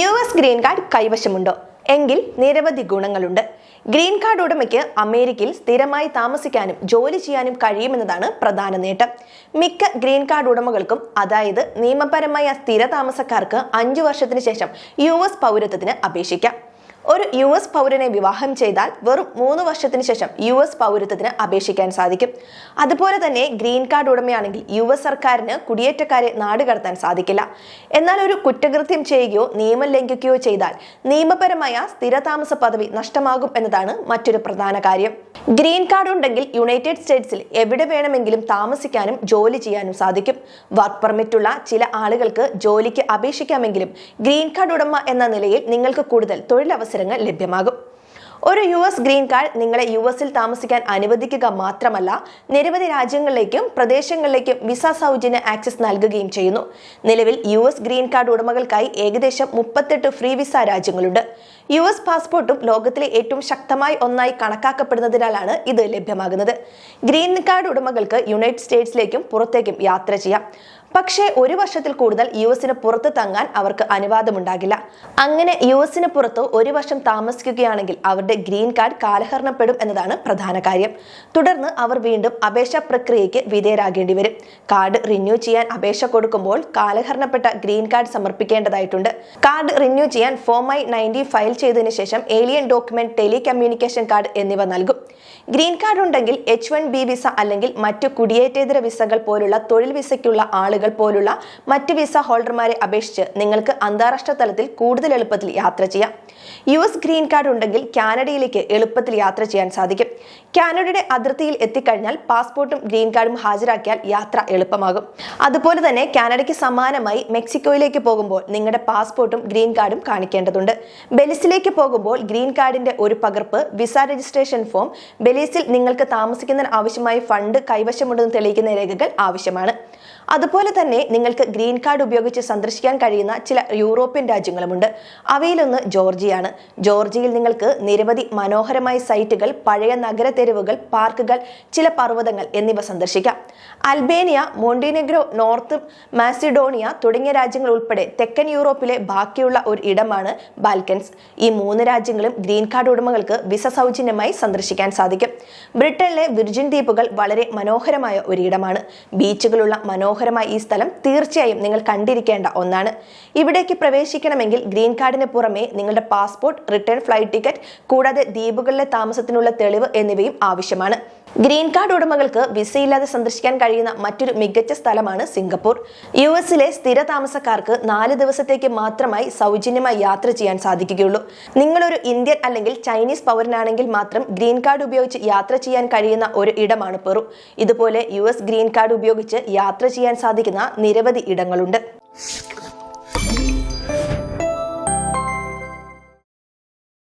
US green card കൈവശമുണ്ടോ? എങ്കിൽ നിരവധി ഗുണങ്ങളുണ്ട്. ഗ്രീൻ കാർഡ് ഉടമയ്ക്ക് അമേരിക്കയിൽ സ്ഥിരമായി താമസിക്കാനും ജോലി ചെയ്യാനും കഴിയുമെന്നതാണ് പ്രധാന നേട്ടം. മിക്ക ഗ്രീൻ കാർഡ് ഉടമകൾക്കും, അതായത് നിയമപരമായ സ്ഥിര താമസക്കാർക്ക് 5 വർഷത്തിന് ശേഷം US പൗരത്വത്തിന് അപേക്ഷിക്കാം. ഒരു US പൗരനെ വിവാഹം ചെയ്താൽ വെറും 3 വർഷത്തിന് ശേഷം US പൗരത്വത്തിന് അപേക്ഷിക്കാൻ സാധിക്കും. അതുപോലെ തന്നെ ഗ്രീൻ കാർഡ് ഉടമയാണെങ്കിൽ US സർക്കാരിന് കുടിയേറ്റക്കാരെ നാടുകടത്താൻ സാധിക്കില്ല. എന്നാൽ ഒരു കുറ്റകൃത്യം ചെയ്യുകയോ നിയമം ലംഘിക്കുകയോ ചെയ്താൽ നിയമപരമായ സ്ഥിരതാമസ പദവി നഷ്ടമാകും എന്നതാണ് മറ്റൊരു പ്രധാന കാര്യം. ഗ്രീൻ കാർഡ് ഉണ്ടെങ്കിൽ യുണൈറ്റഡ് സ്റ്റേറ്റ്സിൽ എവിടെ വേണമെങ്കിലും താമസിക്കാനും ജോലി ചെയ്യാനും സാധിക്കും. വർക്ക് പെർമിറ്റ് ഉള്ള ചില ആളുകൾക്ക് ജോലിക്ക് അപേക്ഷിക്കാമെങ്കിലും ഗ്രീൻ കാർഡ് ഉടമ എന്ന നിലയിൽ നിങ്ങൾക്ക് കൂടുതൽ തൊഴിലവസരങ്ങൾ ലഭ്യമാകും. ഒരു US ഗ്രീൻ കാർഡ് നിങ്ങളെ US താമസിക്കാൻ അനുവദിക്കുക മാത്രമല്ല, നിരവധി രാജ്യങ്ങളിലേക്കും പ്രദേശങ്ങളിലേക്കും വിസ സൗജന്യ ആക്സസ് നൽകുകയും ചെയ്യുന്നു. നിലവിൽ US ഗ്രീൻ കാർഡ് ഉടമകൾക്കായി ഏകദേശം 38 ഫ്രീ വിസ രാജ്യങ്ങളുണ്ട്. US പാസ്പോർട്ടും ലോകത്തിലെ ഏറ്റവും ശക്തമായ ഒന്നായി കണക്കാക്കപ്പെടുന്നതിനാലാണ് ഇത് ലഭ്യമാകുന്നത്. ഗ്രീൻ കാർഡ് ഉടമകൾക്ക് യുണൈറ്റഡ് സ്റ്റേറ്റ്സിലേക്കും പുറത്തേക്കും യാത്ര ചെയ്യാം. പക്ഷേ 1 വർഷത്തിൽ കൂടുതൽ US പുറത്ത് തങ്ങാൻ അവർക്ക് അനുവാദമുണ്ടാകില്ല. അങ്ങനെ US പുറത്ത് 1 വർഷം താമസിക്കുകയാണെങ്കിൽ അവരുടെ ഗ്രീൻ കാർഡ് കാലഹരണപ്പെടും എന്നതാണ് പ്രധാന കാര്യം. തുടർന്ന് അവർ വീണ്ടും അപേക്ഷാ പ്രക്രിയയ്ക്ക് വിധേയരാകേണ്ടി വരും. കാർഡ് റിന്യൂ ചെയ്യാൻ അപേക്ഷ കൊടുക്കുമ്പോൾ കാലഹരണപ്പെട്ട ഗ്രീൻ കാർഡ് സമർപ്പിക്കേണ്ടതായിട്ടുണ്ട്. കാർഡ് റിന്യൂ ചെയ്യാൻ ഫോം I-90 ഫയൽ ചെയ്തതിനു ശേഷം ഏലിയൻ ഡോക്യുമെന്റ്, ടെലികമ്മ്യൂണിക്കേഷൻ കാർഡ് എന്നിവ നൽകും. ഗ്രീൻ കാർഡ് ഉണ്ടെങ്കിൽ H-1B വിസ അല്ലെങ്കിൽ മറ്റു കുടിയേറ്റേതര വിസകൾ പോലുള്ള തൊഴിൽ വിസയ്ക്കുള്ള ആളുകൾ പോലുള്ള മറ്റ് വിസ ഹോൾഡർമാരെ അപേക്ഷിച്ച് നിങ്ങൾക്ക് അന്താരാഷ്ട്ര തലത്തിൽ കൂടുതൽ എളുപ്പത്തിൽ യാത്ര ചെയ്യാം. US ഗ്രീൻ കാർഡ് ഉണ്ടെങ്കിൽ കാനഡയിലേക്ക് എളുപ്പത്തിൽ യാത്ര ചെയ്യാൻ സാധിക്കും. കാനഡയുടെ അതിർത്തിയിൽ എത്തിക്കഴിഞ്ഞാൽ പാസ്പോർട്ടും ഗ്രീൻ കാർഡും ഹാജരാക്കിയാൽ യാത്ര എളുപ്പമാകും. അതുപോലെ തന്നെ കാനഡയ്ക്ക് സമാനമായി മെക്സിക്കോയിലേക്ക് പോകുമ്പോൾ നിങ്ങളുടെ പാസ്പോർട്ടും ഗ്രീൻ കാർഡും കാണിക്കേണ്ടതുണ്ട്. ബെലിസിലേക്ക് പോകുമ്പോൾ ഗ്രീൻ കാർഡിന്റെ ഒരു പകർപ്പ്, വിസ രജിസ്ട്രേഷൻ ഫോം, ബെലീസിൽ നിങ്ങൾക്ക് താമസിക്കുന്നതിന് ആവശ്യമായ ഫണ്ട് കൈവശമുണ്ടെന്ന് തെളിയിക്കുന്ന രേഖകൾ ആവശ്യമാണ്. അതുപോലെ തന്നെ നിങ്ങൾക്ക് ഗ്രീൻ കാർഡ് ഉപയോഗിച്ച് സന്ദർശിക്കാൻ കഴിയുന്ന ചില യൂറോപ്യൻ രാജ്യങ്ങളുമുണ്ട്. അവയിലൊന്ന് ജോർജിയയാണ്. ജോർജിയയിൽ നിങ്ങൾക്ക് നിരവധി മനോഹരമായ സൈറ്റുകൾ, പഴയ നഗര തെരുവുകൾ, പാർക്കുകൾ, ചില പർവ്വതങ്ങൾ എന്നിവ സന്ദർശിക്കാം. അൽബേനിയ, മോണ്ടിനെഗ്രോ, നോർത്ത് മാസിഡോണിയ തുടങ്ങിയ രാജ്യങ്ങൾ ഉൾപ്പെടെ തെക്കൻ യൂറോപ്പിലെ ബാക്കിയുള്ള ഒരു ഇടമാണ് ബാൽക്കൻസ്. ഈ 3 രാജ്യങ്ങളും ഗ്രീൻ കാർഡ് ഉടമകൾക്ക് വിസ സൗജന്യമായി സന്ദർശിക്കാൻ സാധിക്കും. ബ്രിട്ടനിലെ വിർജിൻ ദ്വീപുകൾ വളരെ മനോഹരമായ ഒരിടമാണ്. ബീച്ചുകളുള്ള മനോഹരമായ ഈ സ്ഥലം തീർച്ചയായും നിങ്ങൾ കണ്ടിരിക്കേണ്ട ഒന്നാണ്. ഇവിടേക്ക് പ്രവേശിക്കണമെങ്കിൽ ഗ്രീൻ കാർഡിന് പുറമെ നിങ്ങളുടെ പാസ്പോർട്ട്, റിട്ടേൺ ഫ്ലൈറ്റ് ടിക്കറ്റ്, കൂടാതെ ദ്വീപുകളിലെ താമസത്തിനുള്ള തെളിവ് എന്നിവയും ആവശ്യമാണ്. ഗ്രീൻ കാർഡ് ഉടമകൾക്ക് വിസയില്ലാതെ സന്ദർശിക്കാൻ കഴിയുന്ന മറ്റൊരു മികച്ച സ്ഥലമാണ് സിംഗപ്പൂർ. US സ്ഥിര താമസക്കാർക്ക് 4 ദിവസത്തേക്ക് മാത്രമായി സൗജന്യമായി യാത്ര ചെയ്യാൻ സാധിക്കുകയുള്ളൂ. നിങ്ങളൊരു ഇന്ത്യൻ അല്ലെങ്കിൽ ചൈനീസ് പൗരനാണെങ്കിൽ മാത്രം ഗ്രീൻ കാർഡ് ഉപയോഗിച്ച് യാത്ര ചെയ്യാൻ കഴിയുന്ന ഒരു ഇടമാണ് പെറു. ഇതുപോലെ US ഗ്രീൻ കാർഡ് ഉപയോഗിച്ച് യാത്ര ചെയ്യാൻ സാധിക്കുന്ന നിരവധി ഇടങ്ങളുണ്ട്.